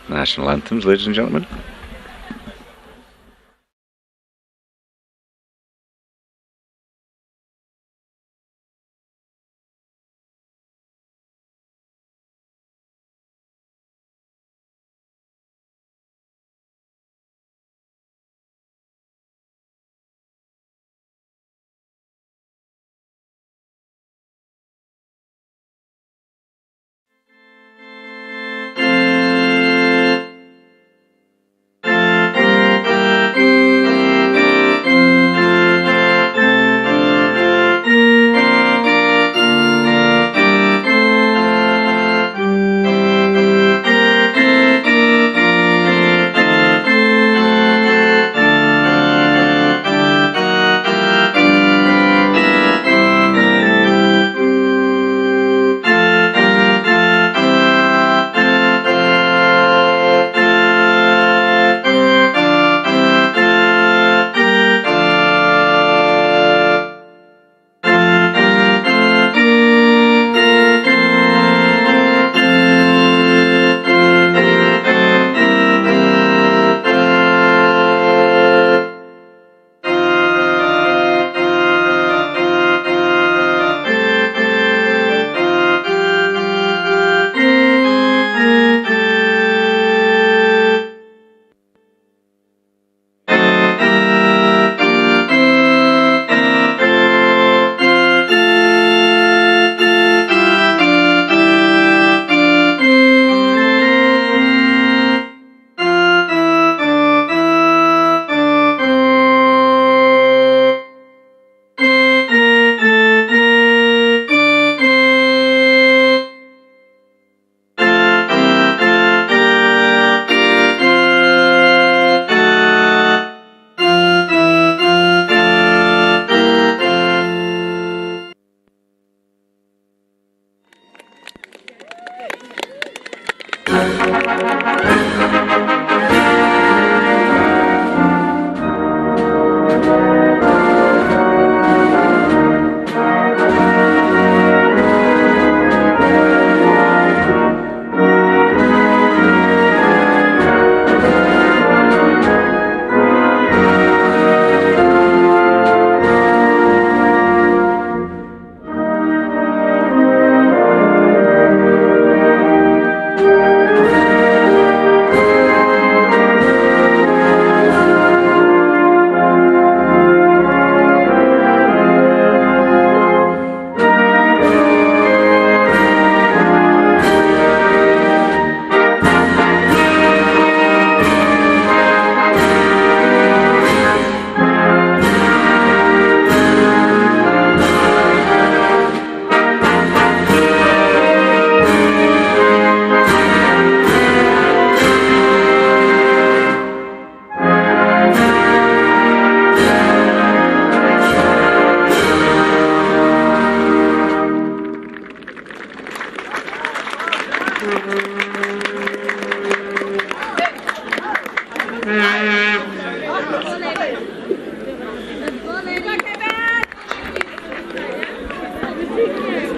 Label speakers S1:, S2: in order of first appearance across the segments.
S1: National anthems, ladies and gentlemen.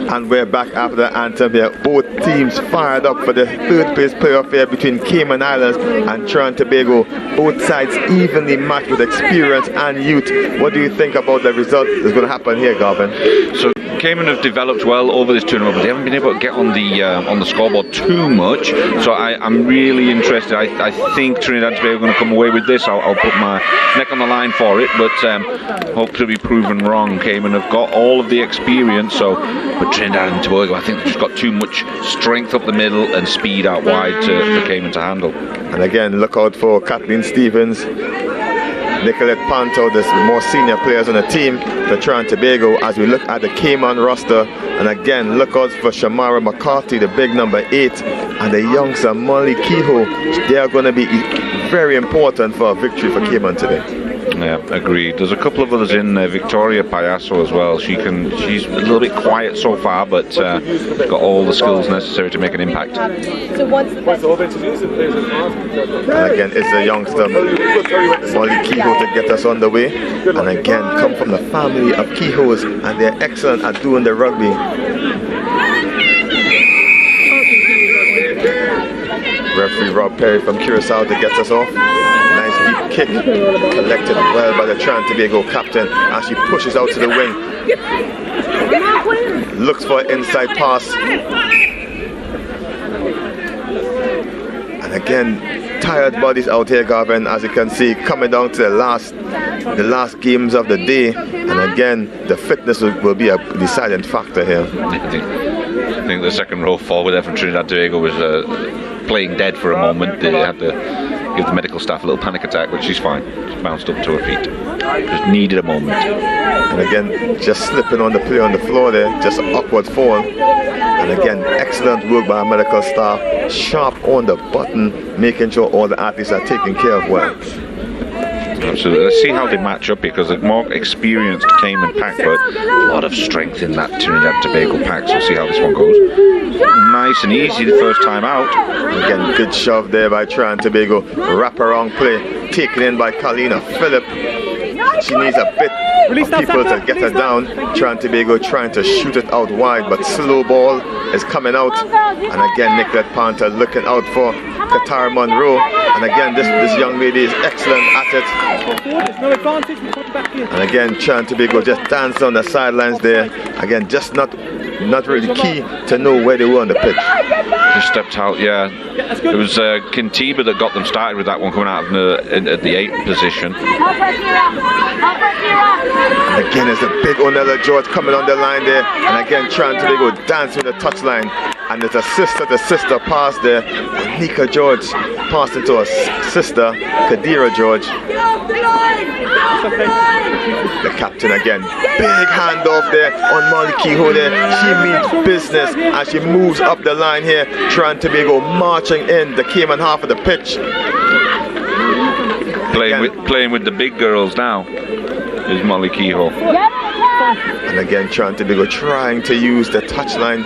S2: And we're back after the anthem here. Both teams fired up for the third place playoff here between Cayman Islands and Trinidad and Tobago. Both sides evenly matched with experience and youth. What do you think about the result that's going to happen here, Garvin?
S1: So Cayman have developed well over this tournament, but they haven't been able to get on the scoreboard too much. So I'm really interested. I think Trinidad and Tobago are going to come away with this. I'll put my neck on the line for it, but hope to be proven wrong. Cayman have got all of the experience, but Trinidad and Tobago, I think they've just got too much strength up the middle and speed out wide for Cayman to handle.
S2: And again, look out for Kathleen Stevens, Nicolette Panto, the more senior players on the team for Trinidad and Tobago as we look at the Cayman roster. And again, look out for Shamara McCarthy, the big number 8, and the youngster Molly Kehoe. They are going to be very important for a victory for Cayman today.
S1: Yeah, agreed. There's a couple of others in Victoria Payaso as well. She's a little bit quiet so far, but got all the skills necessary to make an impact.
S3: So what's the best?
S2: And again, it's the youngster Molly Kehoe to get us on the way. And again, come from the family of Kehoes, and they're excellent at doing the rugby. We're Referee Rob Perry from Curacao to get us off. Nice deep kick, collected well by the Trinidad and Tobago captain as she pushes out to the wing. Looks for an inside pass. And again, tired bodies out here, Garvin, as you can see, coming down to the last games of the day. And again, the fitness will be a deciding factor here.
S1: I think the second row forward there from Trinidad and Tobago was playing dead for a moment. They had to give the medical staff a little panic attack, but she's fine. She's bounced up to her feet. Just needed a moment.
S2: And again, just slipping on the play on the floor there, just an upward fall. And again, excellent work by our medical staff. Sharp on the button, making sure all the athletes are taken care of well.
S1: Absolutely. Let's see how they match up, because a more experienced Cayman pack, but a lot of strength in that Trinidad and Tobago pack. So we'll see how this one goes. Nice and easy the first time out.
S2: Again, good shove there by Trinidad and Tobago. Wrap around play, taken in by Carlina Phillip. She needs a bit of people to get her down. Trinidad and Tobago trying to shoot it out wide, but slow ball is coming out. And again, Nicolette Panther looking out for Katara Monroe. And again, this young lady is excellent at it. And again, Trinidad and Tobago just danced on the sidelines there. Again, just not really key to know where they were on the pitch.
S1: Just stepped out, yeah. It was Kintiba that got them started with that one, coming out of at the 8th position.
S2: And again, there's a big Onella George coming on the line there. And again, Trinidad and Tobago dancing the touchline. And there's a sister-to-sister pass there. Nika George passing to her sister, Kadira George. The captain again, big handoff there on Molly Kehoe there. She means business as she moves up the line here. Trinidad and Tobago marching in the Cayman half of the pitch.
S1: Playing with the big girls now is Molly Kehoe.
S2: And again, Trinidad and Tobago trying to use the touchline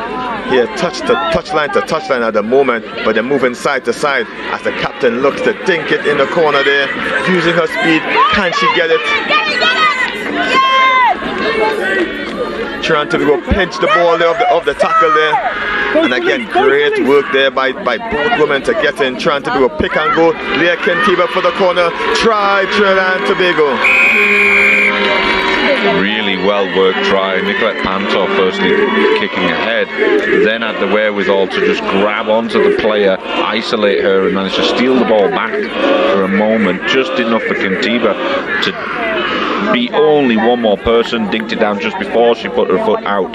S2: here, touchline to touchline at the moment, but they're moving side to side as the captain looks to dink it in the corner there, using her speed. Can she get it? Trinidad and Tobago pinch the ball there of the tackle there. And again, great work there by both women to get in. Trinidad and Tobago pick and go. Leah Kintiba for the corner. Try Trinidad and Tobago.
S1: Really well worked try. Nicolette Pantor firstly kicking ahead, then had the wherewithal to just grab onto the player, isolate her, and manage to steal the ball back for a moment. Just enough for Kintiba to be only one more person, dinked it down just before she put her foot out.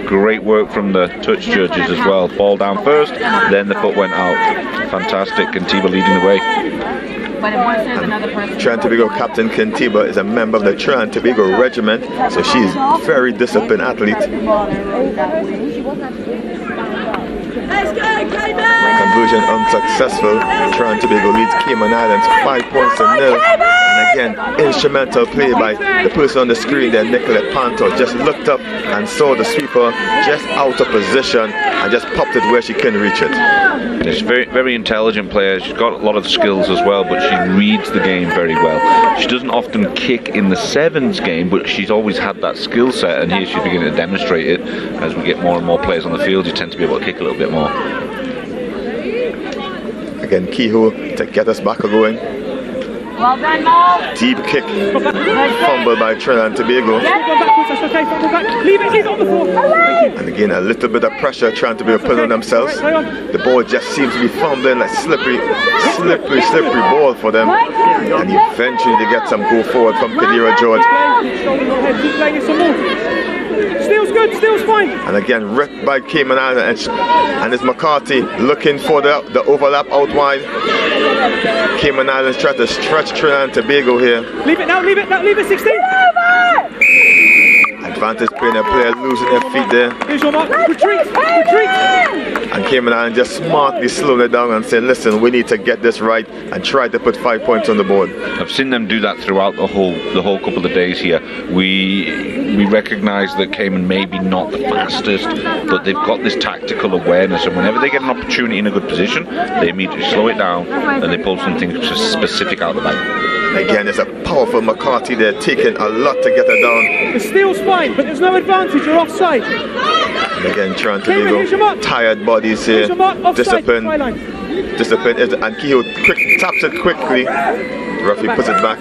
S1: Great work from the touch judges as well. Ball down first, then the foot went out. Fantastic. Kintiba leading the way. Trinidad and Tobago captain Kintiba is a member of the Trinidad and Tobago regiment, so she's a very disciplined athlete. Conversion unsuccessful. Trinidad and Tobago leads Cayman Islands 5-0. And again, instrumental play by the person on the screen there, Nicolette Panto. Just looked up and saw the sweeper just out of position and just popped it where she couldn't reach it. She's a very, very intelligent player. She's got a lot of skills as well, but she reads the game very well. She doesn't often kick in the sevens game, but she's always had that skill set, and here she's beginning to demonstrate it. As we get more and more players on the field, you tend to be able to kick a little bit more.
S2: Again, Kehoe to get us back going.
S3: Well done, Mo.
S2: Deep kick, fumbled by Trinidad and Tobago. And again, a little bit of pressure trying to be put on themselves. The ball just seems to be fumbling, like slippery ball for them. And eventually they get some go forward from Kadira George.
S4: Steel's good, Steel's fine.
S2: And again, ripped by Cayman Island, and it's McCarthy looking for the overlap out wide. Cayman Islands try to stretch Trinidad and Tobago here.
S4: Leave it now, leave it 16.
S2: Advantage playing a player losing their feet there.
S4: Here's your mark, retreat.
S2: And Cayman Island just smartly slowed it down and said, listen, we need to get this right, and try to put 5 points on the board.
S1: I've seen them do that throughout the whole couple of days here. We recognise that Cayman may be not the fastest, but they've got this tactical awareness, and whenever they get an opportunity in a good position, they immediately slow it down and they pull something specific out of the bag.
S2: Again, it's a powerful McCarthy there, taking a lot to get her down.
S4: The steel's fine, but there's no advantage, you're offside.
S2: And again, trying to go tired bodies here, discipline. discipline is, and Kehoe taps it quickly. The referee puts it back.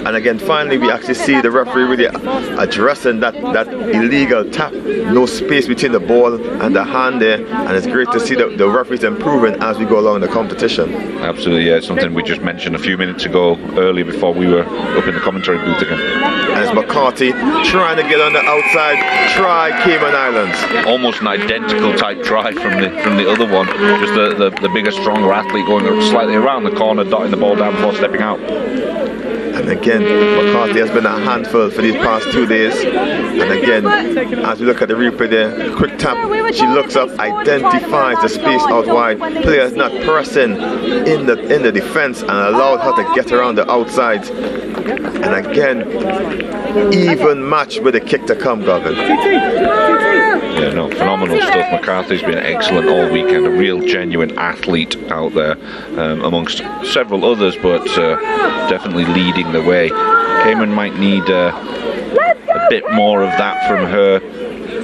S2: And again, finally, we actually see the referee really addressing that illegal tap. No space between the ball and the hand there, and it's great to see the referees improving as we go along the competition.
S1: Absolutely, yeah, something we just mentioned a few minutes ago, earlier before we were up in the commentary booth again.
S2: And it's McCarthy trying to get on the outside, try Cayman Islands.
S1: Almost an identical type try from the other one, just the bigger, stronger athlete going slightly around the corner, dotting the ball down before stepping out.
S2: And again, McCarthy has been a handful for these past 2 days. And again, as we look at the replay there, quick tap, she looks up, identifies the space out wide. Players not pressing in the defense and allowed her to get around the outside. And again, even match with a kick to come, Gavin.
S1: Yeah, no, phenomenal stuff. McCarthy's been excellent all weekend, a real genuine athlete out there, amongst several others, but definitely leading the way. Cayman might need a bit more of that from her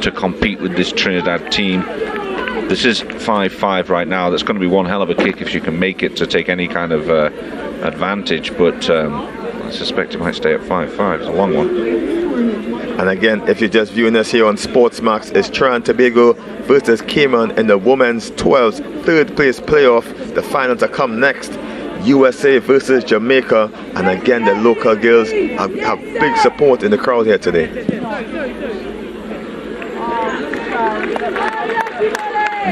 S1: to compete with this Trinidad team. This is 5-5 right now. That's going to be one hell of a kick if she can make it to take any kind of advantage, but I suspect it might stay at 5-5. It's a long one.
S2: And again, if you're just viewing us here on SportsMax, it's Trinidad and Tobago versus Cayman in the women's 12th third place playoff. The finals are come next. USA versus Jamaica, and again the local girls have big support in the crowd here today.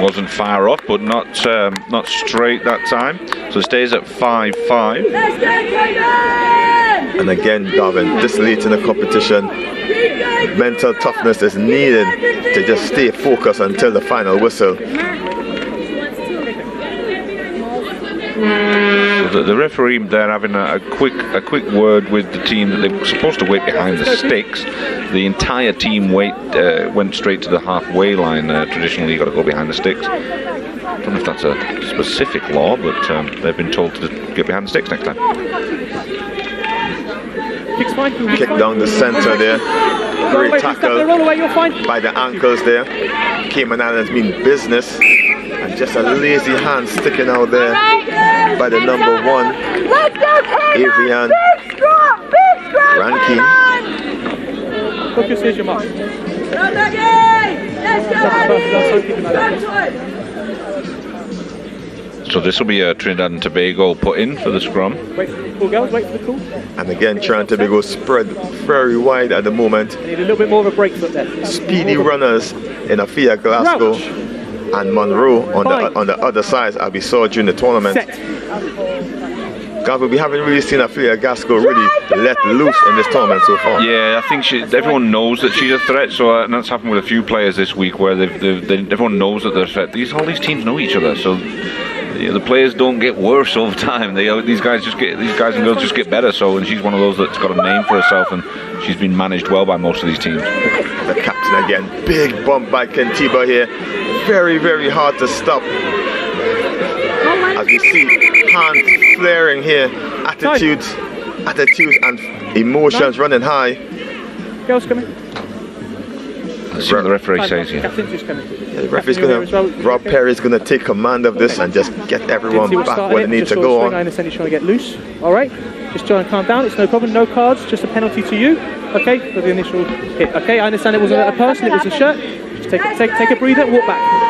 S1: Wasn't far off, but not straight that time, so it stays at 5-5.
S2: And again, Gavin, this late in the competition, mental toughness is needed to just stay focused until the final whistle.
S1: The referee there having a quick word with the team that they're supposed to wait behind the sticks. The entire team went straight to the halfway line. Traditionally, you've got to go behind the sticks. I don't know if that's a specific law, but they've been told to get behind the sticks next time.
S2: Kick down the center there. Great tackle by the ankles there. Cayman Islands mean business. And just a lazy hand sticking out there by the number 1, Avian Rankin.
S4: Focus, here's your mark.
S1: So this will be a Trinidad and Tobago put in for the scrum.
S4: Wait, cool girls, wait for the call.
S2: And again, Trinidad and Tobago spread very wide at the moment.
S4: Need a little bit more of a break foot there.
S2: Speedy runners in Afia Glasgow and Monroe on the other side, as we saw during the tournament. Gavin, we haven't really seen Afia Glasgow really let loose in this tournament so far.
S1: Yeah, I think everyone knows that she's a threat. So and that's happened with a few players this week, where everyone knows that they're a threat. All these teams know each other, so the players don't get worse over time. These guys and girls just get better. So, and she's one of those that's got a name for herself, and she's been managed well by most of these teams.
S2: The captain again, big bump by Kentiba here. Very, very hard to stop. As we see hands flaring here, attitudes and emotions running high.
S4: Girls coming.
S1: Let's see what the referee says here.
S4: Captain's just coming.
S2: Yeah, the referee's Rob Perry's going to take command of this and just get everyone back where they need to go on.
S4: I understand you're trying to get loose. All right, just trying to calm down. It's no problem. No cards. Just a penalty to you. Okay, for the initial hit. Okay, I understand it wasn't a person. It was a shirt. Just take a breather. Walk back.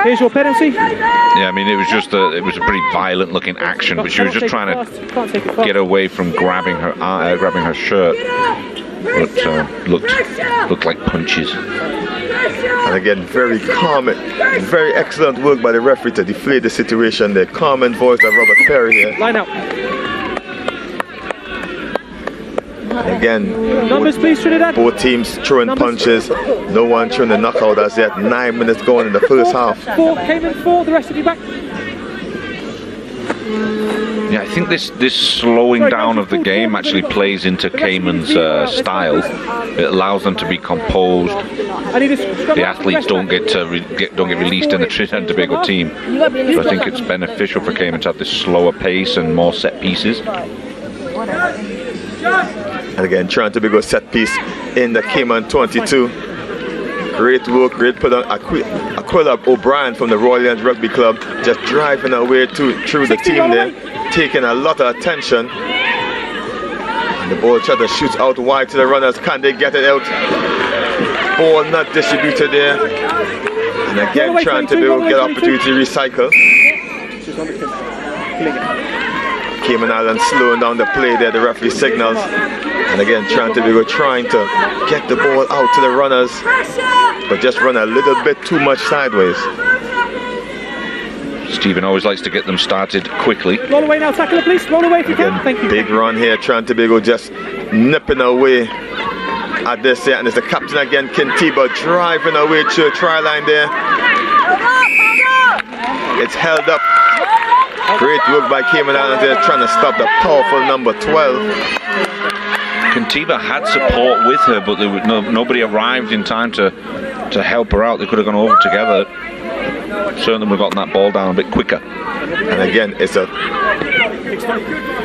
S4: Here's your penalty.
S1: Yeah, I mean it was a pretty violent looking action, but she was just trying to get away from grabbing her shirt. But looked like punches.
S2: And again, very calm, very excellent work by the referee to deflate the situation. The calm and voice of Robert Perry here.
S4: Line out.
S2: Again,
S4: numbers please, Trinidad.
S2: Both teams throwing punches. No one throwing the knockout as yet. 9 minutes going in the first half.
S4: 4, Cayman 4, the rest of you back.
S1: Yeah, I think this slowing down of the game actually plays into Cayman's style. It allows them to be composed. The athletes don't get released in the Trinidad and Tobago team. So I think it's beneficial for Cayman to have this slower pace and more set pieces.
S2: And again, trying to be a set piece in the Cayman 22. Great work, great put on. Aquila O'Brien from the Royal Rugby Club just driving her way through the team there, taking a lot of attention. And the ball tries to shoot out wide to the runners. Can they get it out? Ball not distributed there. And again, trying to get opportunity to recycle. Cayman Islands slowing down the play there, the referee signals. And again, trying to get the ball out to the runners, but just run a little bit too much sideways.
S1: Stephen always likes to get them started quickly.
S4: Roll away now, tackle it please. Roll away if you can. Thank you.
S2: Big run here, trying to just nipping away at this here. And it's the captain again, Kintiba, driving away to the try line there. It's held up. Great work by Cayman Islands there, trying to stop the powerful number 12.
S1: Kintiba had support with her, but there was nobody arrived in time to help her out. They could have gone over together. Certainly would have gotten that ball down a bit quicker.
S2: And again, it's a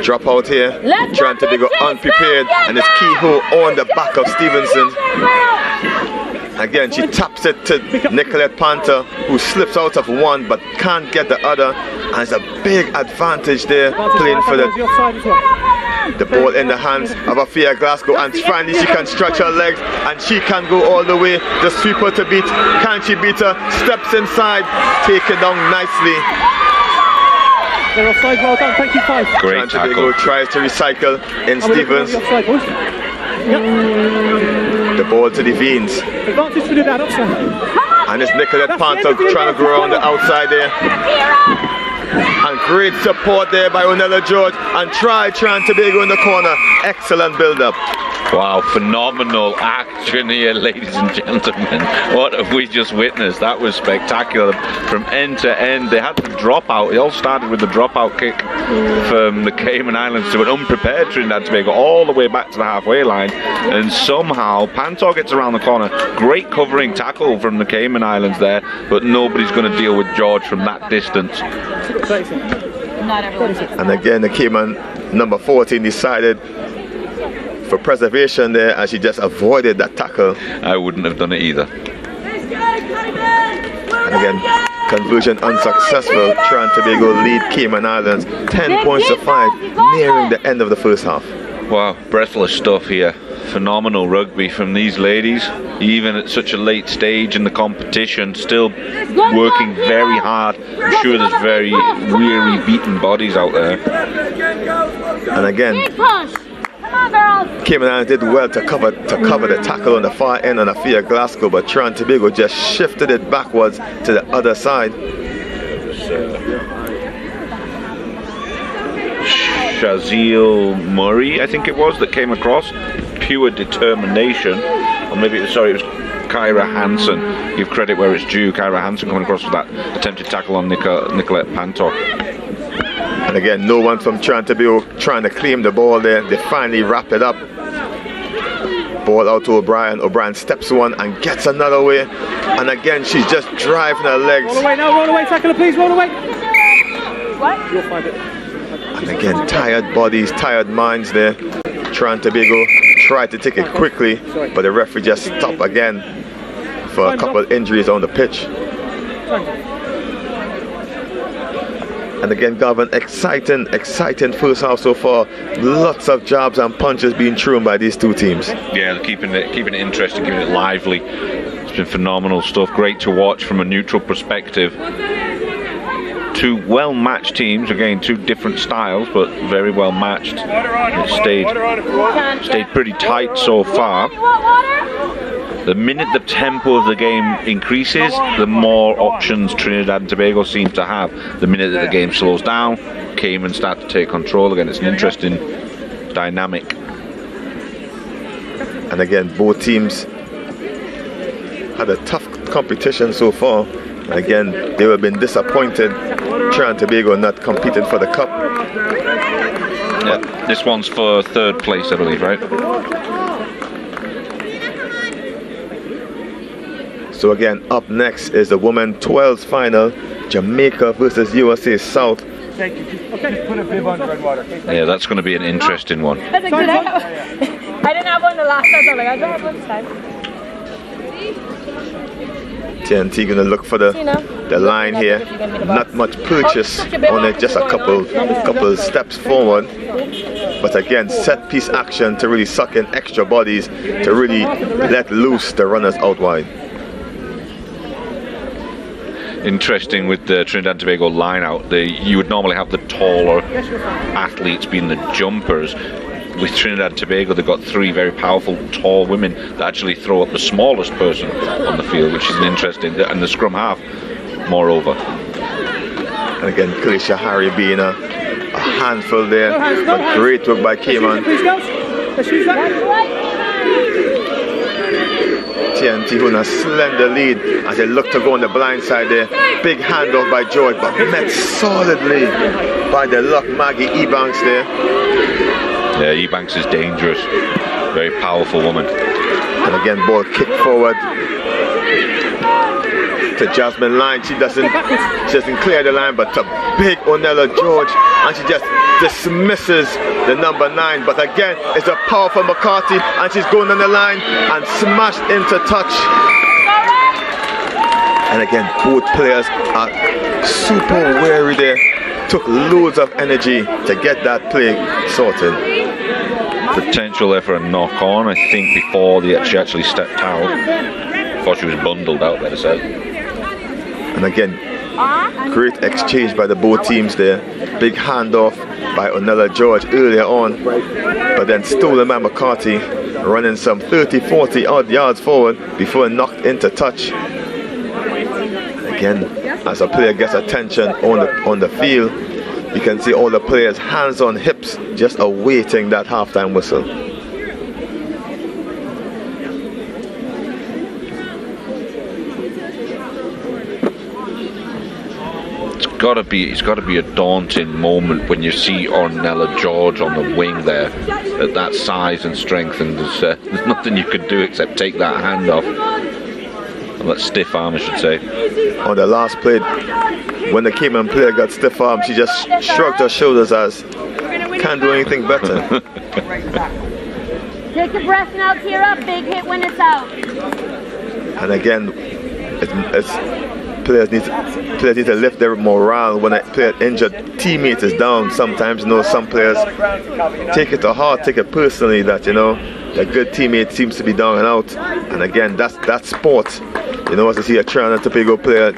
S2: drop out here. Trying to go unprepared, and it's Kehoe on the back of Stevenson. Again, she taps it to Nicolette Panther, who slips out of one but can't get the other. And it's a big advantage there, playing for the ball in the hands of Afia Glasgow. And finally she can stretch her legs and she can go all the way. The sweeper to beat. Can she beat her? Steps inside, taken down nicely.
S4: They're offside, well done, thank you, 5.
S1: Great tackle.
S2: Tries to recycle in Stevens. The ball to the Veens.
S4: Advantage for Trinidad, offside.
S2: And it's Nicolette Panther trying to go around the outside there. And great support there by Onella George. And Trinidad in the corner. Excellent build-up.
S1: Wow, phenomenal action here, ladies and gentlemen. What have we just witnessed? That was spectacular from end to end. They had to drop out. It all started with the dropout kick from the Cayman Islands to an unprepared Trinidad and Tobago all the way back to the halfway line. And somehow Pantor gets around the corner. Great covering tackle from the Cayman Islands there, but nobody's going to deal with George from that distance.
S2: And again, the Cayman number 14 decided for preservation there, and she just avoided that tackle.
S1: I wouldn't have done it either.
S2: And again, conversion unsuccessful. Trinidad and Tobago lead Cayman Islands 10 points to 5, nearing the end of the first half.
S1: Wow, breathless stuff here. Phenomenal rugby from these ladies, even at such a late stage in the competition, still working very hard. I'm sure there's very weary, beaten bodies out there.
S2: And again, Cayman Islands did well to cover the tackle on the far end on Afia Glasgow, but Trinidad and Tobago just shifted it backwards to the other side.
S1: Shazil Murray, I think it was, that came across. Pure determination. Or maybe it was Kyra Hansen. Give credit where it's due. Kyra Hansen coming across with that attempted tackle on Nicolette Pantor.
S2: And again, no one from Trinidad and Tobago trying to claim the ball there. They finally wrap it up. Ball out to O'Brien. O'Brien steps one and gets another way. And again, she's just driving her legs.
S4: Roll away now, roll away, tackle it please, roll away.
S3: What?
S4: You'll find it.
S2: And again, tired bodies, tired minds there. Trinidad and Tobago tried to take it quickly, but the referee just stopped again for a couple of injuries on the pitch. And again, Gavin, exciting first half so far. Lots of jabs and punches being thrown by these two teams.
S1: Yeah, they're keeping it interesting, keeping it lively. It's been phenomenal stuff. Great to watch from a neutral perspective. Two well-matched teams, again, two different styles, but very well matched. It stayed pretty tight so far. The minute the tempo of the game increases, the more options Trinidad and Tobago seem to have. The minute that the game slows down, Cayman start to take control again. It's an interesting dynamic.
S2: And again, both teams had a tough competition so far. And again, they have been disappointed. Trinidad and Tobago not competing for the cup.
S1: Yeah, this one's for third place, I believe, right?
S2: So again, up next is the women 12s final, Jamaica versus USA South.
S4: Thank you. Okay. Put a bib on Redwater.
S1: Yeah, that's going to be an interesting one.
S3: I didn't have one the last time, so I was like, I don't have one this time.
S2: TNT gonna look for the line here. Not much purchase on it, just a couple steps forward. But again, set piece action to really suck in extra bodies to really let loose the runners out wide.
S1: Interesting with the Trinidad and Tobago line out, you would normally have the taller athletes being the jumpers. With Trinidad and Tobago, they've got 3 very powerful, tall women that actually throw up the smallest person on the field, which is an interesting, and the scrum half, moreover.
S2: And again, Kalisha Harry being a handful there, but great work by Cayman. TNT holding a slender lead as they look to go on the blind side there. Big handoff by George, but met solidly by the lock Maggie Ebanks there.
S1: Yeah, Ebanks is dangerous. Very powerful woman.
S2: And again, ball kicked forward to Jasmine Line. She doesn't clear the line, but to big Onella George, and she just dismisses the number 9. But again, it's a power from McCarthy, and she's going on the line and smashed into touch. And again, both players are super wary there. Took loads of energy to get that play sorted.
S1: Potential there for a knock on, I think, before she actually stepped out. Before she was bundled out, better said.
S2: And again, great exchange by the both teams there. Big handoff by Onella George earlier on, but then stolen by McCarthy, running some 30-40 odd yards forward before knocked into touch. Again, as a player gets attention on the field, you can see all the players hands on hips, just awaiting that halftime whistle.
S1: It's got to be a daunting moment when you see Ornella George on the wing there at that size and strength, and there's nothing you could do except take that hand off. Well, that stiff arm, I should say.
S2: On the last play, when the Cayman player got stiff arm, she just shrugged her shoulders as, can't do anything better.
S3: Take a breath now, tear up, big hit when it's out.
S2: And again, players need to lift their morale when a player injured teammate is down. Sometimes, some players take it to heart, take it personally that, a good teammate seems to be down and out. And again, that's sport. As you see a Trinidad and Tobago player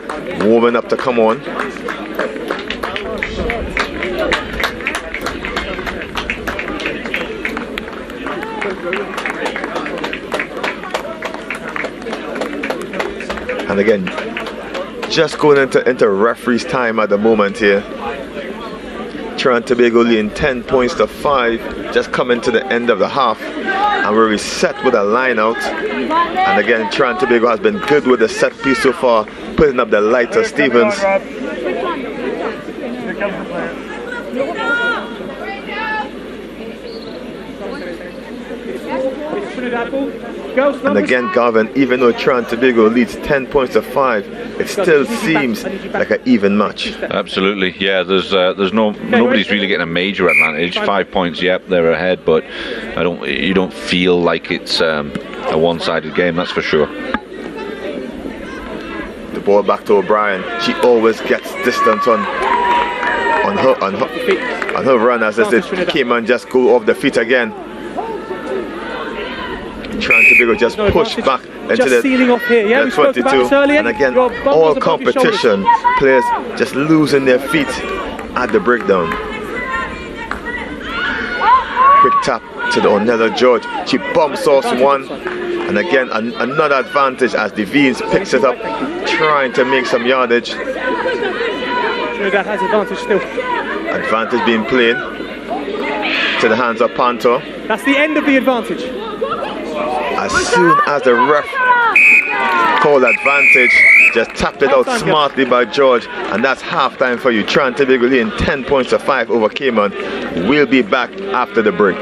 S2: warming up to come on. And again, just going into referee's time at the moment here. Trinidad and Tobago leading 10 points to 5, just coming to the end of the half, and we're reset with a line out. And again, Trinidad and Tobago has been good with the set piece so far, putting up the lighter Stevens. And again, Garvin, even though Trinidad and Tobago leads 10 points to 5, it still seems like an even match.
S1: Absolutely, yeah. Nobody's really getting a major advantage. 5 points, yep, they're ahead, but you don't feel like it's a one-sided game, that's for sure.
S2: The ball back to O'Brien. She always gets distance on her run, as it Cayman just go off the feet again. Trying to just push back into the 22, and again, all competition players just losing their feet at the breakdown. Quick tap to the Onella George. She bumps off one, and again another advantage as Devines picks it up, trying to make some yardage.
S4: Trinidad has advantage still.
S2: Advantage being played to the hands of Panto.
S4: That's the end of the advantage.
S2: As soon as the ref called advantage, just tapped it out smartly by George, and that's halftime for you. Trinidad and Tobago leading 10 points to 5 over Cayman. We'll be back after the break.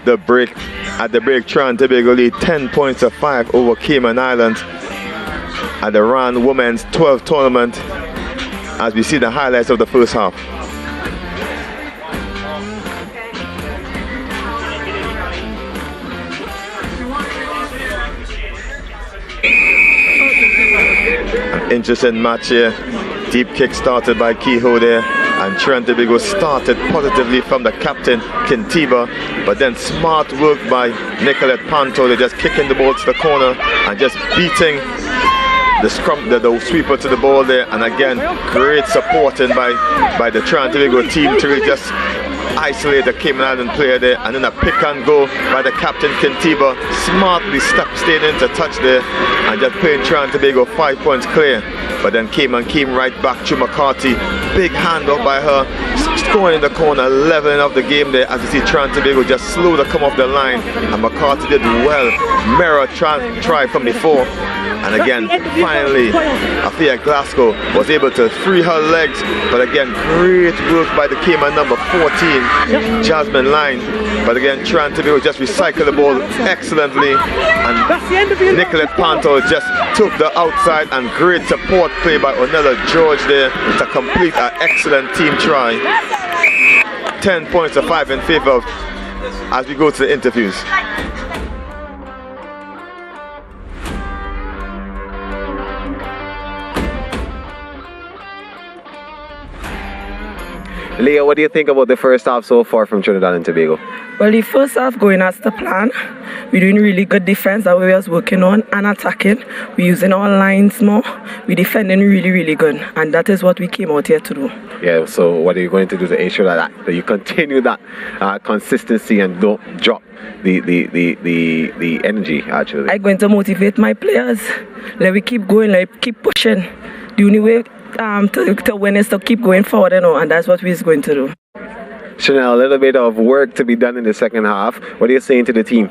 S2: the break, Trinidad and Tobago lead 10 points to 5 over Cayman Islands at the RAN Women's 12 tournament, as we see the highlights of the first half. An interesting match here. Deep kick started by Kehoe there, and Trinidad and Tobago started positively from the captain Kintiba, but then smart work by Nicolette Panto. They're just kicking the ball to the corner and just beating the sweeper to the ball there, and again great supporting by the Trinidad and Tobago team to really just isolate the Cayman Island player there, and then a pick and go by the captain Kintiba, smartly staying into touch there and just playing Trinidad and Tobago 5 points clear. But then Cayman came right back to McCarthy, big hand up by her, scoring in the corner, leveling up the game there, as you see Trinidad and Tobago just slow to come off the line, and McCarthy did well, mirror try from before. And again, finally, Afia Glasgow was able to free her legs, but again, great work by the Cayman number 14, Jasmine Line. But again, Trinidad and Tobago just recycled the ball excellently, and Nicolette Panto just took the outside, and great support play by Onella George there to complete an excellent team try. 10 points to 5 in favor of, as we go to the interviews.
S5: Leah, what do you think about the first half so far from Trinidad and Tobago?
S6: Well, the first half going as the plan. We're doing really good defense that we was working on, and attacking. We're using our lines more. We're defending really, really good, and that is what we came out here to do.
S5: Yeah, so what are you going to do to ensure that you continue that consistency and don't drop the energy, actually?
S6: I'm going to motivate my players. Let we keep going, like keep pushing. The only way to win is to keep going forward, and that's what we're going to do.
S5: Chanel, a little bit of work to be done in the second half. What are you saying to the team?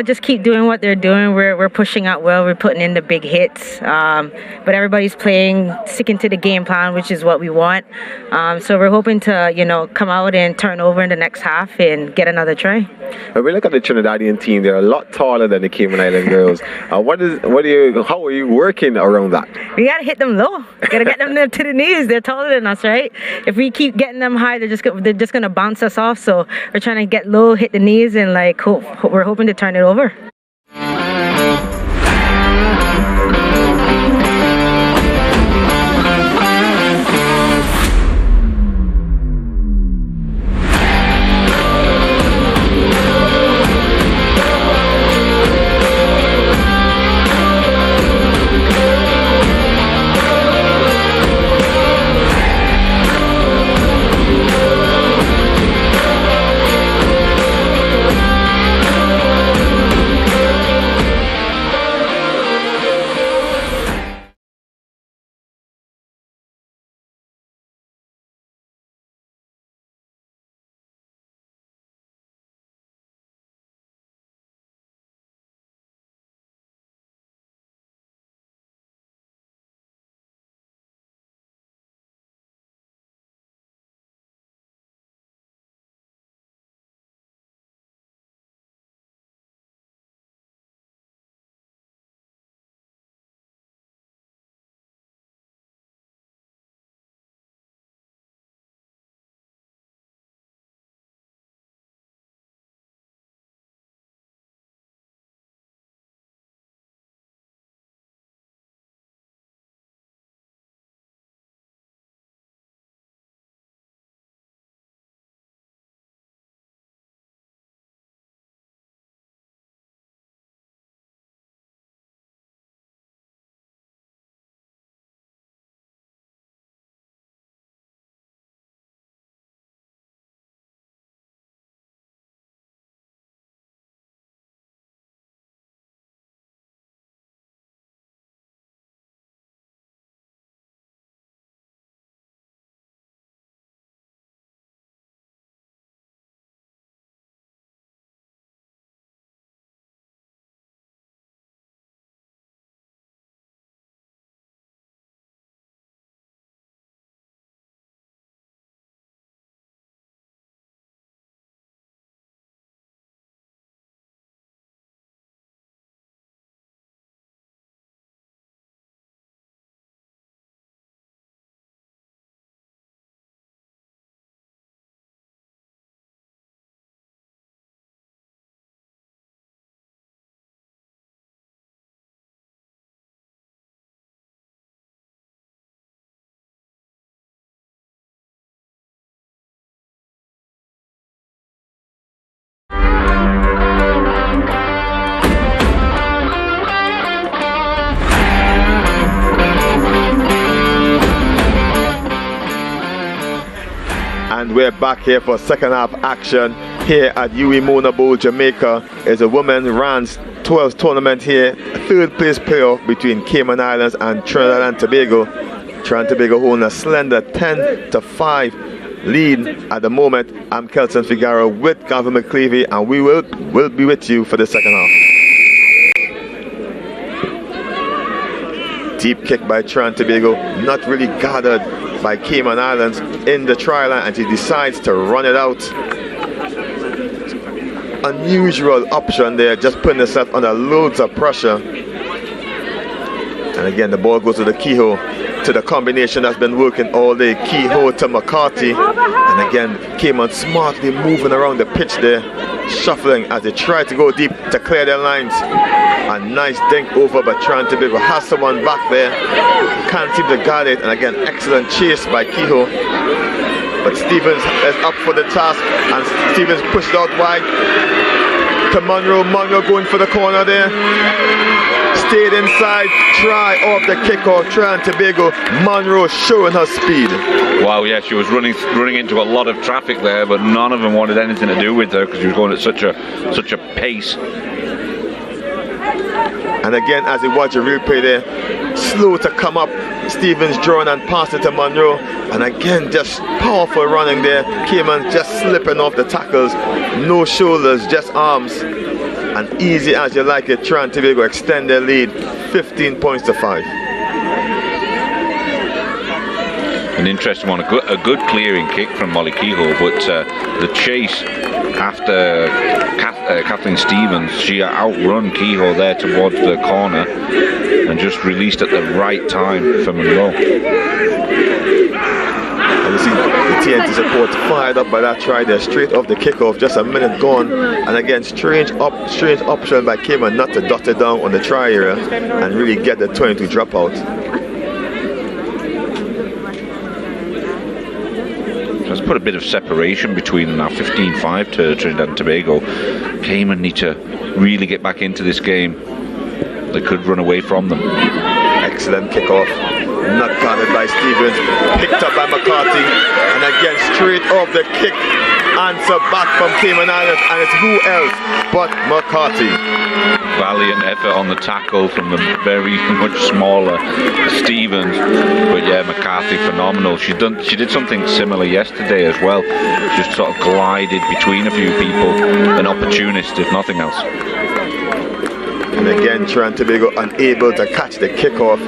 S7: Just keep doing what they're doing. We're pushing out well. We're putting in the big hits. But everybody's sticking to the game plan, which is what we want. So we're hoping to, come out and turn over in the next half and get another try.
S5: When we look at the Trinidadian team, they're a lot taller than the Cayman Island girls. How are you working around that?
S7: We gotta hit them low. We gotta get them to the knees. They're taller than us, right? If we keep getting them high, they're just gonna bounce us off. So we're trying to get low, hit the knees, and we're hoping to turn it over.
S2: And we're back here for second half action here at UE Mona Bowl, Jamaica. It's a women Rans 12th tournament here. Third place playoff between Cayman Islands and Trinidad and Tobago. Trinidad and Tobago holding a slender 10-5 lead at the moment. I'm Kelson Figueroa with Gavin McClevey, and we will be with you for the second half. Deep kick by Trinidad and Tobago, not really gathered by Cayman Islands in the try line, and he decides to run it out. Unusual option there, just putting himself under loads of pressure. And again, the ball goes to the keyhole, to the combination that's been working all day. Keyhole to McCarthy, and again, Cayman smartly moving around the pitch there, shuffling as they try to go deep to clear their lines. A nice dink over, but Trinidad and Tobago has someone back there, can't seem to guard it. And again, excellent chase by Keyhole, but Stevens is up for the task, and Stevens pushed out wide to Monroe. Monroe going for the corner there, stayed inside, try off the kickoff. Trinidad and Tobago, Monroe showing her speed.
S1: Wow, yeah, she was running into a lot of traffic there, but none of them wanted anything to do with her because she was going at such a pace.
S2: And again, as you watch the replay there, slow to come up, Stevens drawing and passing to Monroe, and again just powerful running there. Cayman just slipping off the tackles, no shoulders, just arms, and easy as you like it. Trinidad and Tobago extend their lead 15 points to 5.
S1: An interesting one, a good clearing kick from Molly Keyhole, but the chase after Kathleen Stevens, she outrun Keyhole there towards the corner and just released at the right time for Monroe.
S2: And you see the TNT support fired up by that try there, straight off the kickoff, just a minute gone. And again, strange option by Cayman not to dot it down on the try area and really get the 22 drop out.
S1: Let's put a bit of separation between now, 15-5 to Trinidad and Tobago. Cayman need to really get back into this game. They could run away from them.
S2: Excellent kickoff, not guarded by Stevens, picked up by McCarthy, and again straight off the kick, answer back from Cayman Islands, and it's who else but McCarthy.
S1: Valiant effort on the tackle from the very much smaller Stevens, but yeah, McCarthy phenomenal. She did something similar yesterday as well, just sort of glided between a few people, an opportunist if nothing else.
S2: And again, Trinidad and Tobago unable to catch the kickoff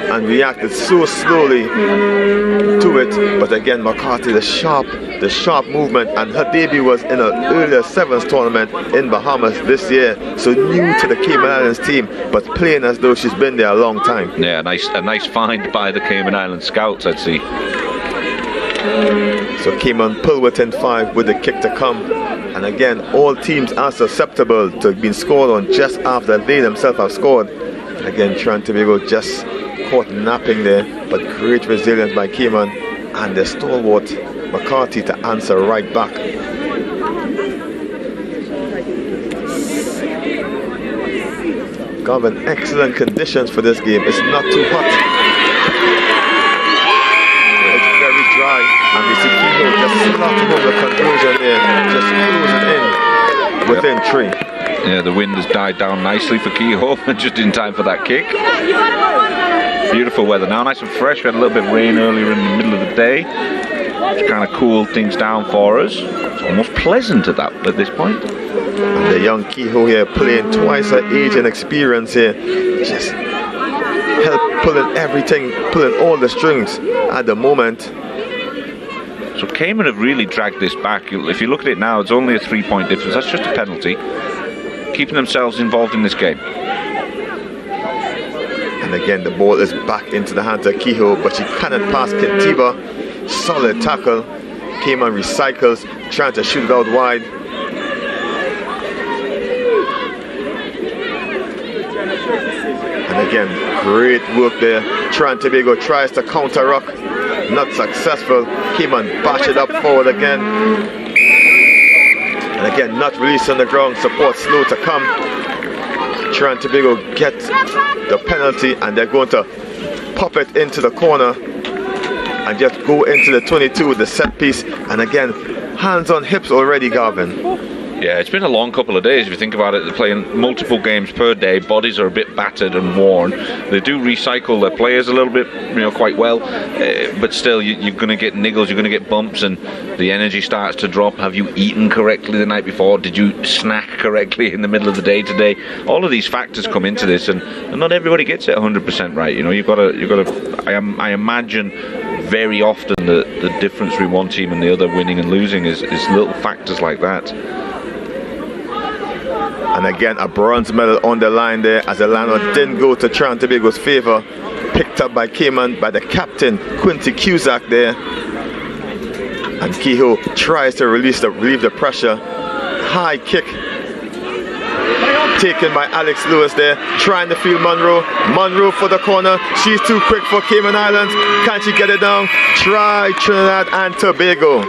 S2: and reacted so slowly to it. But again, McCarthy, the sharp movement, and her debut was in an earlier sevens tournament in Bahamas this year. So new to the Cayman Islands team, but playing as though she's been there a long time.
S1: Yeah, a nice find by the Cayman Islands scouts, I'd see.
S2: So Cayman pull within 5 with the kick to come. And again, all teams are susceptible to being scored on just after they themselves have scored. Again, Trinidad and Tobago just caught napping there, but great resilience by Cayman, and the stalwart McCarthy to answer right back. Gavin, excellent conditions for this game. It's not too hot. It's very dry, and we see Keyhole just slotting over the conversion there, just closing in within 3.
S1: Yeah, the wind has died down nicely for Keyhole, just in time for that kick. Beautiful weather now, nice and fresh. We had a little bit of rain earlier in the middle of the day, which kind of cooled things down for us. It's almost pleasant at this point.
S2: And the young Keyhole here playing twice her age and experience here, just help pulling everything, pulling all the strings at the moment.
S1: So Cayman have really dragged this back. If you look at it now, it's only a 3-point difference. That's just a penalty. Keeping themselves involved in this game.
S2: And again, the ball is back into the hands of Keyhole, but she cannot pass Kentiba. Solid tackle. Cayman recycles, trying to shoot it out wide. And again, great work there. Trinidad and Tobago tries to counter-ruck. Not successful. Cayman bash it up forward again. And again, not released on the ground. Support slow to come. Trinidad and Tobago get the penalty, and they're going to pop it into the corner. and just go into the 22 with the set piece. And again, hands on hips already, Garvin.
S1: Yeah, it's been a long couple of days if you think about it. They're playing multiple games per day. Bodies are a bit battered and worn. They do recycle their players a little bit, quite well. But still, you're going to get niggles, you're going to get bumps, and the energy starts to drop. Have you eaten correctly the night before? Did you snack correctly in the middle of the day today? All of these factors come into this, and not everybody gets it 100% right. You've got to. I imagine very often the difference between one team and the other, winning and losing, is little factors like that.
S2: And again, a bronze medal on the line there, as the line didn't go to Trinidad and Tobago's favour. Picked up by Cayman, by the captain, Quincy Cusack there. And Kehoe tries to relieve the pressure. High kick taken by Alex Lewis there, trying to field Monroe. Monroe for the corner. She's too quick for Cayman Islands. Can she get it down? Try Trinidad and Tobago.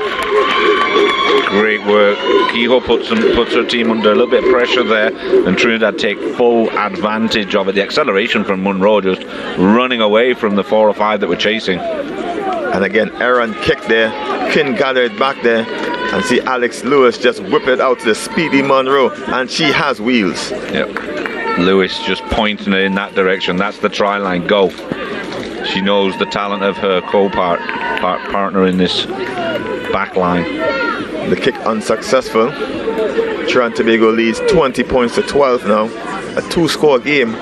S1: Great work. Kehoe puts her team under a little bit of pressure there, and Trinidad take full advantage of it. The acceleration from Monroe, just running away from the 4 or 5 that were chasing.
S2: And again, Aaron kick there. Couldn't gather it back there. And see Alex Lewis just whip it out to the speedy Monroe, and she has wheels.
S1: Yep. Lewis just pointing it in that direction. That's the try line. Go. She knows the talent of her partner in this back line.
S2: The kick unsuccessful. Trinidad and Tobago leads 20 points to 12 now. A 2-score game.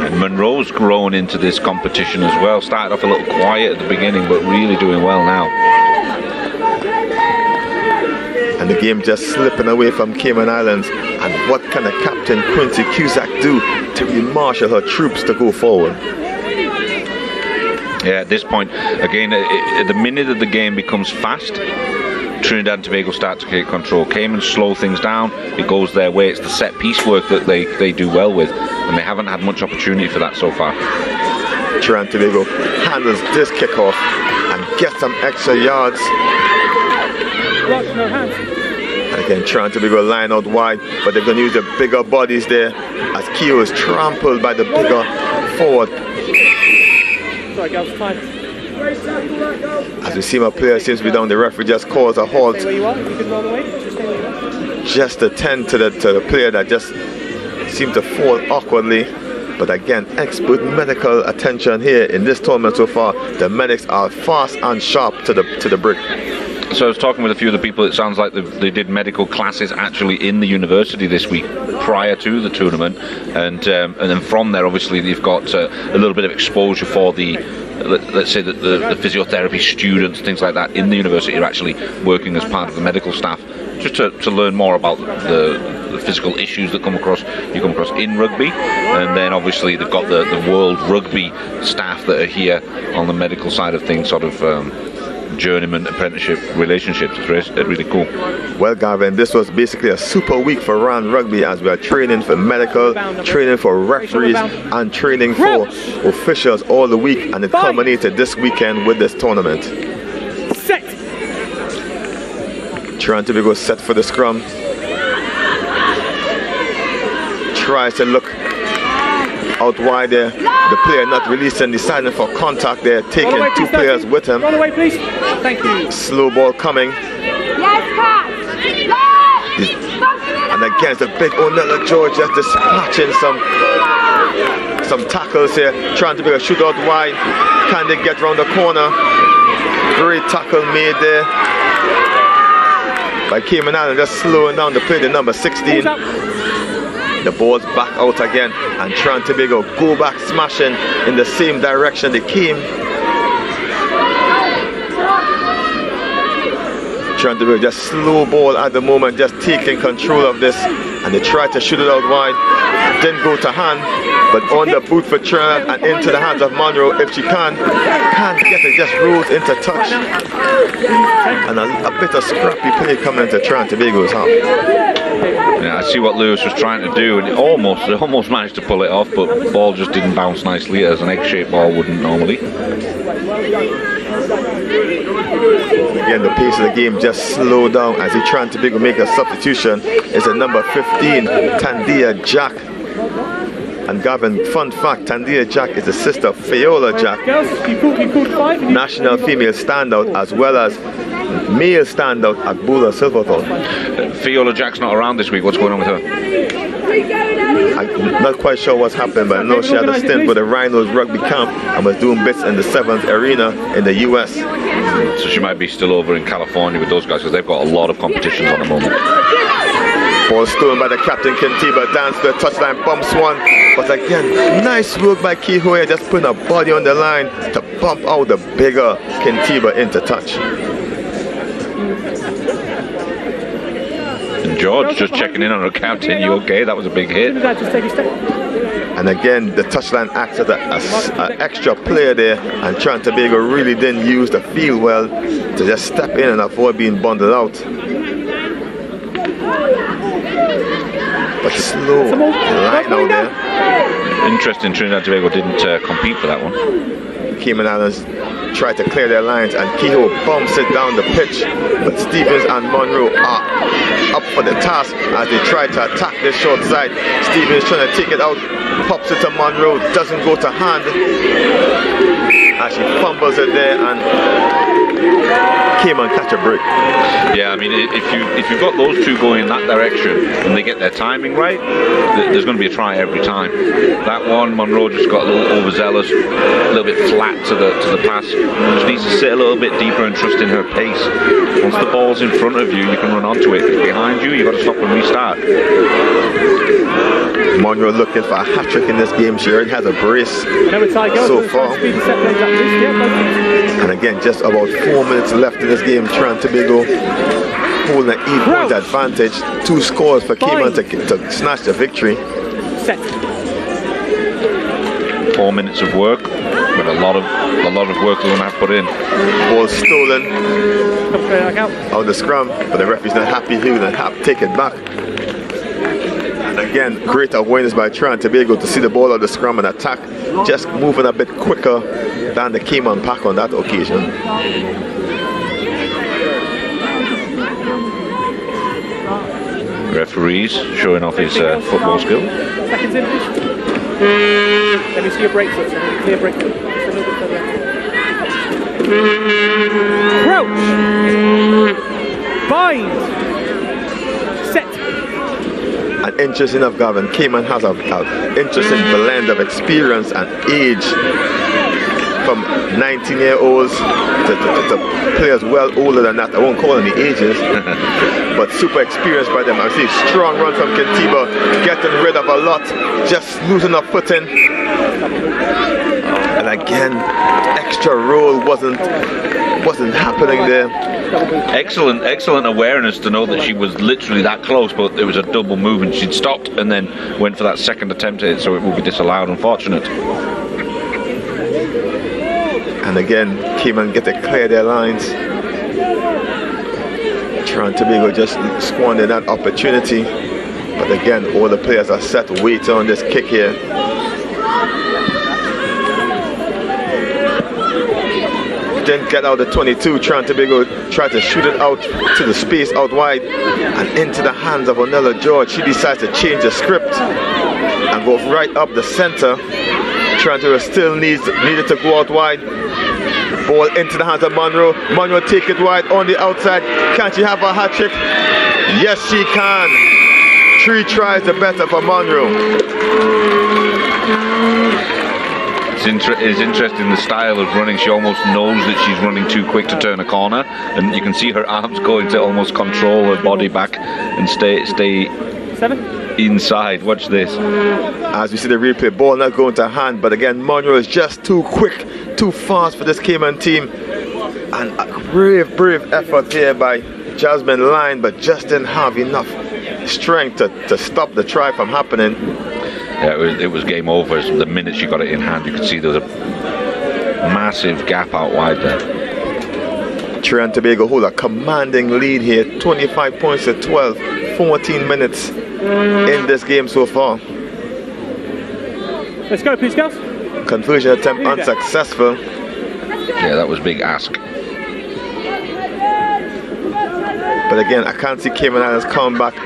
S1: And Monroe's grown into this competition as well. Started off a little quiet at the beginning, but really doing well now.
S2: And the game just slipping away from Cayman Islands. And what can the captain, Quincy Cusack, do to re-marshal her troops to go forward?
S1: Yeah, at this point, again, the minute that the game becomes fast, Trinidad and Tobago start to take control. Cayman slow things down, it goes their way. It's the set piece work that they do well with, and they haven't had much opportunity for that so far.
S2: Trinidad and Tobago handles this kickoff and gets some extra yards.
S4: No hands.
S2: And again, Trinidad and Tobago line out wide, but they're going to use the bigger bodies there as Kehoe is trampled by the bigger forward.
S4: Sorry, girls, time.
S2: As we see my player seems to be down, the referee just calls a halt.
S4: Stay where you are. You can roll away. Just stay where you are.
S2: Just to tend to the player that just seemed to fall awkwardly. But again, expert medical attention here in this tournament so far. The medics are fast and sharp to the brick.
S1: So I was talking with a few of the people. It sounds like they did medical classes actually in the university this week prior to the tournament, and then from there, obviously, they've got a little bit of exposure for the, let's say, the physiotherapy students, things like that in the university are actually working as part of the medical staff, just to learn more about the physical issues that you come across in rugby. And then obviously they've got the World Rugby staff that are here on the medical side of things, sort of journeyman apprenticeship relationships. It's really cool.
S2: Well, Gavin, this was basically a super week for RAN Rugby, as we are training for medical, training for referees, and training for officials all the week, and it culminated this weekend with this tournament.
S4: Set.
S2: Trinidad and Tobago set for the scrum. Tries to look out wide there. The player not releasing, deciding for contact there, taking
S4: away,
S2: two players with him.
S4: Run away, please. Thank you.
S2: Slow ball coming. And again, it's a big Onella George just dispatching some tackles here, trying to be a shootout wide. Can they get round the corner? Great tackle made there by Cayman Island, just slowing down the play, the number 16. The ball's back out again, and Trinidad and Tobago go back smashing in the same direction they came. Trinidad and Tobago just slow ball at the moment, just taking control of this, and they try to shoot it out wide. Didn't go to hand, but on the boot for Trinidad and into the hands of Monroe. If she can't get it, just rolls into touch. And a bit of scrappy play coming into Trinidad and Tobago's half.
S1: Yeah, I see what Lewis was trying to do, and it almost managed to pull it off, but the ball just didn't bounce nicely, as an egg-shaped ball wouldn't normally.
S2: Again, the pace of the game just slowed down as he tried to make a substitution. It's a number 15, Tandia Jack. And Gavin, fun fact, Tandia Jack is the sister of Fiola Jack,
S4: Girls, you called 5.
S2: national female standout as well as male standout at Bula Silverthorne.
S1: Fiola Jack's not around this week. What's going on with her?
S2: I'm not quite sure what's happened, but I know she had a stint with the Rhinos rugby camp and was doing bits in the 7th Arena in the US.
S1: So she might be still over in California with those guys because they've got a lot of competitions on the moment.
S2: Ball stolen by the captain, Kintiba, dance to the touchline, bumps one. But again, nice work by Kihoya, just putting a body on the line to bump out the bigger Kintiba into touch.
S1: And George just checking in on her captain. You okay? That was a big hit.
S4: Just take a step.
S2: And again, the touchline acts as an extra player there, and Trinidad and Tobago really didn't use the field well to just step in and avoid being bundled out. But slow line out there.
S1: Interesting, Trinidad and Tobago didn't compete for that one.
S2: Cayman Islands tried to clear their lines, and Kehoe bumps it down the pitch, but Stevens and Monroe are up for the task as they try to attack this short side. Stevens trying to take it out, pops it to Monroe, doesn't go to hand as she fumbles it there, and Cayman catch a break.
S1: Yeah, I mean, if you've got those two going in that direction and they get their timing right, there's going to be a try every time. That one, Monroe just got a little overzealous, a little bit flat to the pass. Just needs to sit a little bit deeper and trust in her pace. Once the ball's in front of you, you can run onto it. If it's behind you, you've got to stop and restart.
S2: Monroe looking for a hat-trick in this game. She already has a brace so far. And again, just about 4 minutes left in this game. Trinidad and Tobago holding an 8-point advantage. 2 scores for Cayman to snatch the victory.
S4: Set.
S1: 4 minutes of work with a lot of work we're going to have put in.
S2: Ball stolen out the scrum, but the referee's not happy. He will take it back. And again, great awareness by Trinidad and Tobago to see the ball out the scrum and attack, just moving a bit quicker than the Cayman pack on that occasion.
S1: Referees showing off his football skill.
S4: Seconds in. Let me see your break foot. Clear break foot. Just a little bit further. Crouch. Bind. Set.
S2: And interesting enough, Gavin, Cayman has an interesting blend of experience and age, from 19-year-olds to players well older than that. I won't call any ages, but super experienced by them. I see a strong run from Kintiba, getting rid of a lot, just losing a footing. And again, extra roll wasn't happening there.
S1: Excellent awareness to know that she was literally that close, but it was a double move and she'd stopped and then went for that second attempt at it, so it will be disallowed. Unfortunate.
S2: And again, Cayman get to clear their lines. Trinidad and Tobago just squandered that opportunity. But again, all the players are set to wait on this kick here. Didn't get out the 22. Trinidad and Tobago tried to shoot it out to the space out wide and into the hands of Onella George. She decides to change the script and go right up the center. Trinidad and Tobago still needed to go out wide. Ball into the hands of Monroe. Monroe take it wide on the outside. Can she have a hat trick? Yes, she can. 3 tries the better for Monroe.
S1: It's interesting the style of running. She almost knows that she's running too quick to turn a corner, and you can see her arms going to almost control her body back and stay inside. Watch this.
S2: As we see the replay, ball not going to hand, but again, Monroe is just too quick, too fast for this Cayman team. And a brave effort here by Jasmine Line, but just didn't have enough strength to stop the try from happening.
S1: Yeah, it was game over. The minute she got it in hand, you could see there was a massive gap out wide there.
S2: Trinidad and Tobago hold a commanding lead here, 25 points to 12, 14 minutes in this game so far.
S4: Let's go, please, girls.
S2: Conversion attempt unsuccessful.
S1: Yeah, that was big ask.
S2: But again, I can't see Cayman Islands come back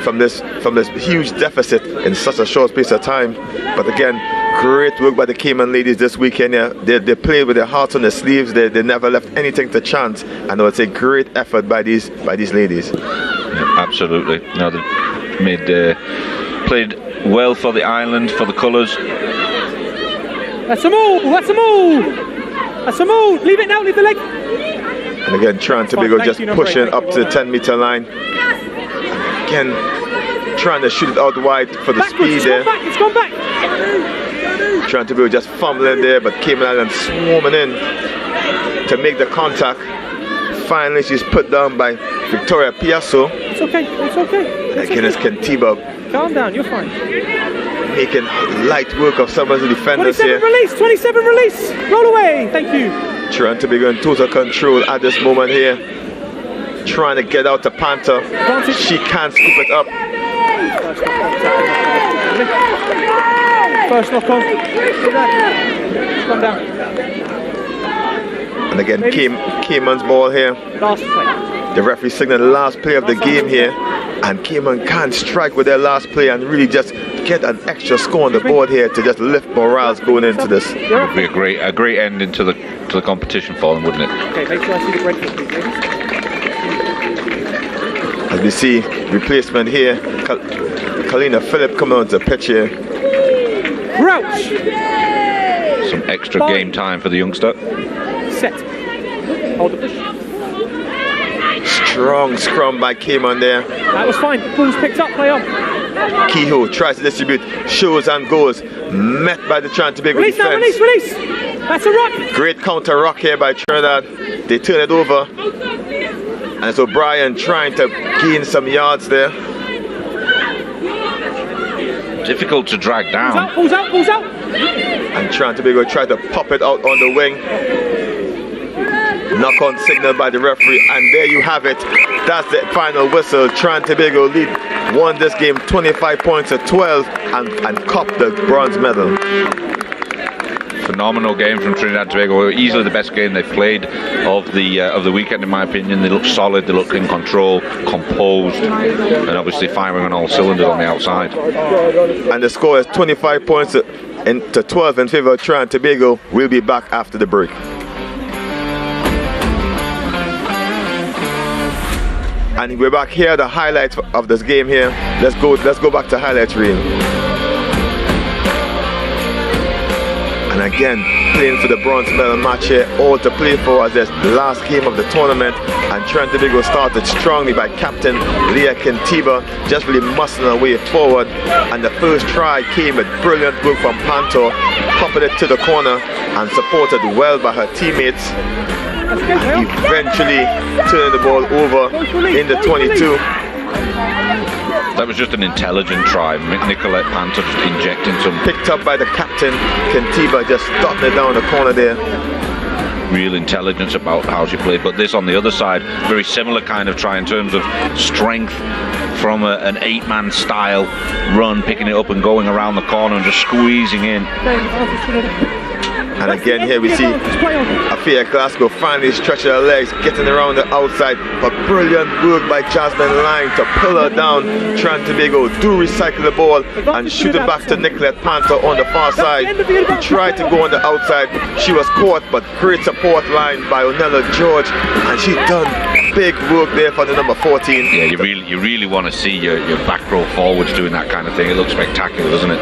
S2: from this huge deficit in such a short space of time. But again, great work by the Cayman ladies this weekend. Yeah, they played with their hearts on their sleeves. They never left anything to chance, and I would say great effort by these ladies.
S1: Yeah, absolutely. No, they played well for the island, for the colours.
S4: That's a move. That's a move. That's a move. Leave it now. Leave the leg.
S2: And again, Trinidad and Tobago just pushing up to the 10-meter line. Again, trying to shoot it out wide for the speed there.
S4: It's gone back.
S2: Trinidad and Tobago just fumbling there, but Cayman Island swarming in to make the contact. Finally, she's put down by Victoria Piasso.
S4: It's okay. It's okay.
S2: And again, it's Kentiba.
S4: Calm down. You're fine.
S2: Making light work of some of the defenders
S4: 27
S2: here.
S4: Release. 27 release. Roll away. Thank you.
S2: Trinidad and Tobago in total control at this moment here. Trying to get out to Panther. She can't scoop it up.
S4: First knock on. Come down.
S2: And again, Cayman's ball here.
S4: Last play.
S2: The referee signaled the last play of the game here. And Cayman can't strike with their last play and really just get an extra score on the board here to just lift morals going into this.
S1: It would be a great ending to the competition for them, wouldn't it?
S4: Okay, make sure I see the break, please, ladies.
S2: As we see replacement here, Kalina Phillip coming onto the pitch here.
S4: Crouch.
S1: Some extra game time for the youngster.
S4: Set. Hold the push.
S2: Strong scrum by Cayman there.
S4: That was fine. Ball's picked up. Play on.
S2: Kehoe tries to distribute, shows and goes. Met by the Trinidad and Tobago
S4: Release now.
S2: defense.
S4: Release. That's a rock.
S2: Great counter rock here by Trinidad. They turn it over. And so O'Brien trying to gain some yards there.
S1: Difficult to drag down.
S4: Pulls out.
S2: And Trinidad and Tobago tried to pop it out on the wing. Knock on signal by the referee, and there you have it. That's the final whistle. Trinidad and Tobago won this game 25 points to 12 and copped the bronze medal.
S1: Phenomenal game from Trinidad and Tobago. Easily the best game they've played of the weekend, in my opinion. They look solid, they look in control, composed, and obviously firing on all cylinders on the outside.
S2: And the score is 25 points to 12 in favor of Trinidad and Tobago. We'll be back after the break. And we're back here, the highlights of this game here. Let's go back to highlights reel. And again, playing for the bronze medal match here, all to play for as this last game of the tournament. And Trinidad and Tobago started strongly by captain Leah Kentiba, just really muscling her way forward. And the first try came with brilliant work from Panto, popping it to the corner and supported well by her teammates. And eventually turning the ball over in the 22.
S1: That was just an intelligent try. Nicolette Panther just injecting some.
S2: Picked up by the captain, Kentiba just dotting it down the corner there.
S1: Real intelligence about how she played. But this on the other side, very similar kind of try in terms of strength from an 8-man style run, picking it up and going around the corner and just squeezing in.
S2: And again here we see Afia Glasgow finally stretching her legs, getting around the outside. But brilliant work by Jasmine Lang to pull her down. Trinidad and Tobago do recycle the ball and shoot it back to Nicolette Panther on the far side. Who tried to go on the outside. She was caught, but great support line by Onella George. And she done big work there for the number 14.
S1: Yeah, you really want to see your back row forwards doing that kind of thing. It looks spectacular, doesn't it?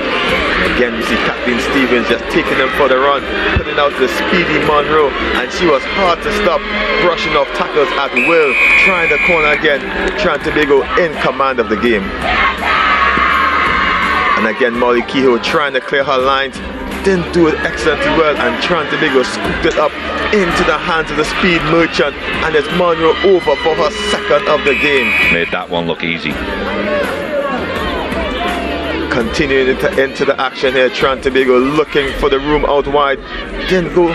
S2: Again, we see Kathleen Stevens just taking them for the run, putting out the speedy Monroe, and she was hard to stop, brushing off tackles at will, trying the corner again. Trinidad and Tobago in command of the game. And again, Molly Kehoe trying to clear her lines, didn't do it excellently well, and Trinidad and Tobago scooped it up into the hands of the speed merchant, and it's Monroe over for her second of the game.
S1: Made that one look easy.
S2: Continuing into the action here, Trinidad and Tobago looking for the room out wide. Didn't go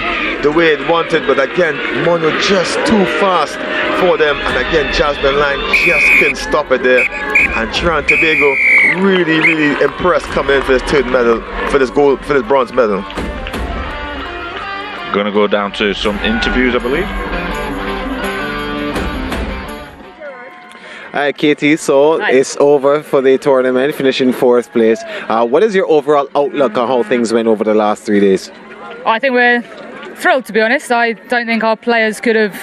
S2: the way it wanted, but again, Monroe just too fast for them. And again, Jasmine Lang just couldn't stop it there. And Trinidad and Tobago really impressed coming in for this third medal, for this bronze medal.
S1: Going to go down to some interviews, I believe.
S5: All right, Katie, so it's over for the tournament, finishing 4th place. What is your overall outlook on how things went over the last 3 days?
S8: I think we're thrilled, to be honest. I don't think our players could have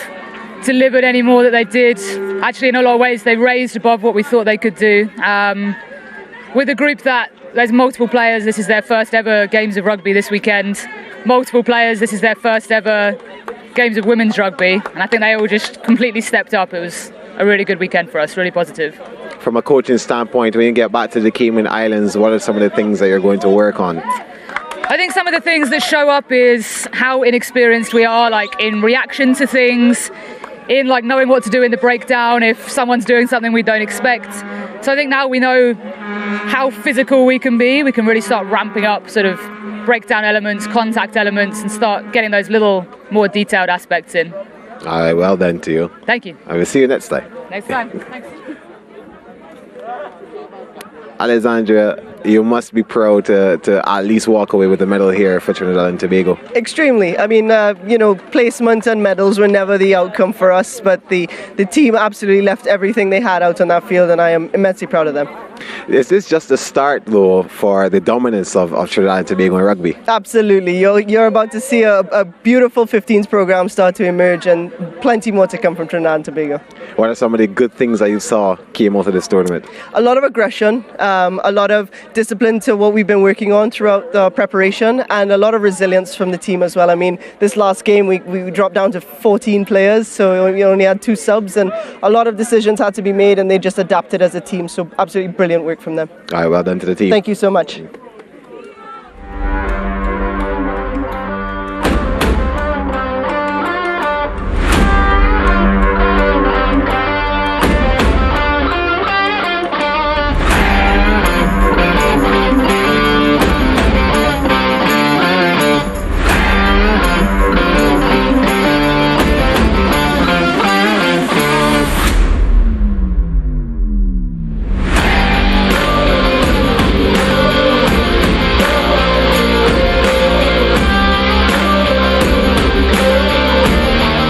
S8: delivered any more that they did. Actually, in a lot of ways, they raised above what we thought they could do. With a group that there's multiple players, this is their first ever games of rugby this weekend. Multiple players, this is their first ever games of women's rugby. And I think they all just completely stepped up. It was a really good weekend for us, really positive.
S5: From a coaching standpoint, when you get back to the Cayman Islands, what are some of the things that you're going to work on?
S8: I think some of the things that show up is how inexperienced we are, like in reaction to things, in like knowing what to do in the breakdown if someone's doing something we don't expect. So I think now we know how physical we can be. We can really start ramping up sort of breakdown elements, contact elements, and start getting those little more detailed aspects in.
S5: All right, well done to you.
S8: Thank you.
S5: I will see you next time.
S8: Next time. Thanks.
S5: Alexandra, you must be proud to at least walk away with the medal here for Trinidad and Tobago.
S9: Extremely. I mean, placement and medals were never the outcome for us, but the team absolutely left everything they had out on that field, and I am immensely proud of them.
S5: Is this just the start, though, for the dominance of Trinidad and Tobago in rugby?
S9: Absolutely. You're about to see a beautiful 15s program start to emerge, and plenty more to come from Trinidad and Tobago.
S5: What are some of the good things that you saw came out of this tournament?
S9: A lot of aggression, a lot of discipline to what we've been working on throughout the preparation, and a lot of resilience from the team as well. I mean, this last game we dropped down to 14 players, so we only had 2 subs, and a lot of decisions had to be made, and they just adapted as a team. So absolutely brilliant work from them.
S5: All right, well done to the team.
S9: Thank you so much.